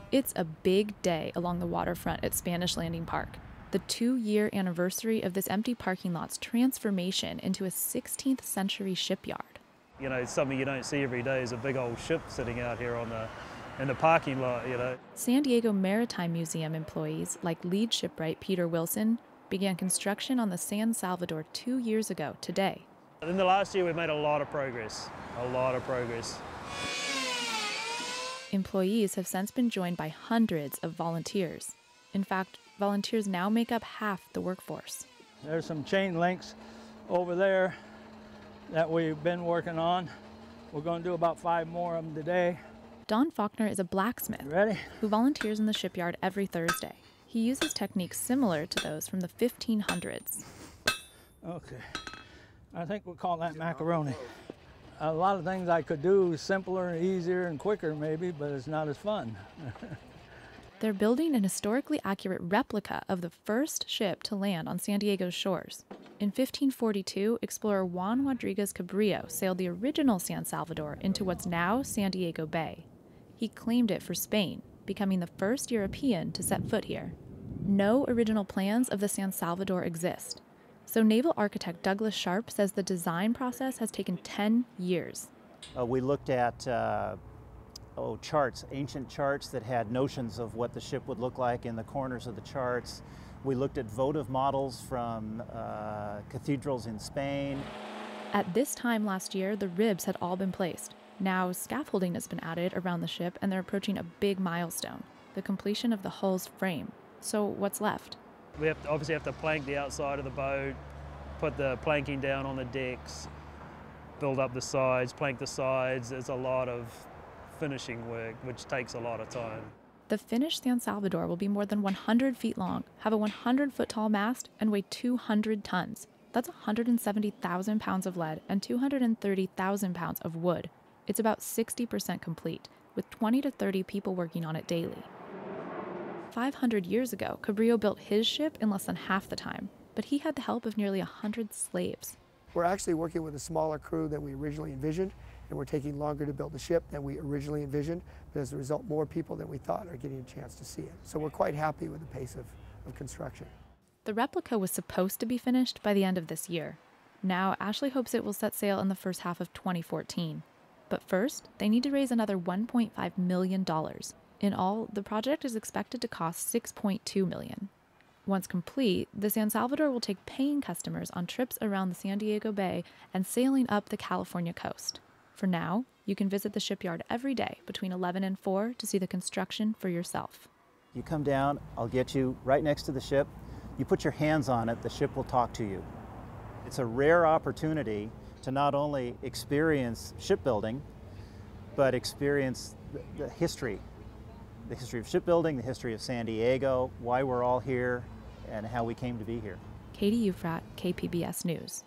It's a big day along the waterfront at Spanish Landing Park. The 2-year anniversary of this empty parking lot's transformation into a 16th century shipyard. You know, something you don't see every day is a big old ship sitting out here in the parking lot, you know. San Diego Maritime Museum employees, like lead shipwright Peter Wilson, began construction on the San Salvador 2 years ago today. In the last year, we've made a lot of progress, Employees have since been joined by hundreds of volunteers. In fact, volunteers now make up half the workforce. There's some chain links over there that we've been working on. We're going to do about 5 more of them today. Don Faulkner is a blacksmith who volunteers in the shipyard every Thursday. He uses techniques similar to those from the 1500s. Okay, I think we'll call that macaroni. A lot of things I could do simpler, easier, and quicker maybe, but it's not as fun. They're building an historically accurate replica of the first ship to land on San Diego's shores. In 1542, explorer Juan Rodriguez Cabrillo sailed the original San Salvador into what's now San Diego Bay. He claimed it for Spain, becoming the first European to set foot here. No original plans of the San Salvador exist, so naval architect Douglas Sharp says the design process has taken 10 years. We looked at charts, ancient charts that had notions of what the ship would look like in the corners of the charts. We looked at votive models from cathedrals in Spain. At this time last year, the ribs had all been placed. Now scaffolding has been added around the ship and they're approaching a big milestone, the completion of the hull's frame. So what's left? We obviously have to plank the outside of the boat, put the planking down on the decks, build up the sides, plank the sides. There's a lot of finishing work, which takes a lot of time. The finished San Salvador will be more than 100 feet long, have a 100-foot tall mast, and weigh 200 tons. That's 170,000 pounds of lead and 230,000 pounds of wood. It's about 60% complete, with 20 to 30 people working on it daily. 500 years ago, Cabrillo built his ship in less than half the time, but he had the help of nearly 100 slaves. We're actually working with a smaller crew than we originally envisioned, and we're taking longer to build the ship than we originally envisioned, but as a result, more people than we thought are getting a chance to see it. So we're quite happy with the pace of construction. The replica was supposed to be finished by the end of this year. Now, Ashley hopes it will set sail in the first half of 2014. But first, they need to raise another $1.5 million. In all, the project is expected to cost $6.2 million. Once complete, the San Salvador will take paying customers on trips around the San Diego Bay and sailing up the California coast. For now, you can visit the shipyard every day between 11 and 4 to see the construction for yourself. You come down, I'll get you right next to the ship. You put your hands on it, the ship will talk to you. It's a rare opportunity to not only experience shipbuilding, but experience the history of shipbuilding, the history of San Diego, why we're all here, and how we came to be here. Katie Ufrat, KPBS News.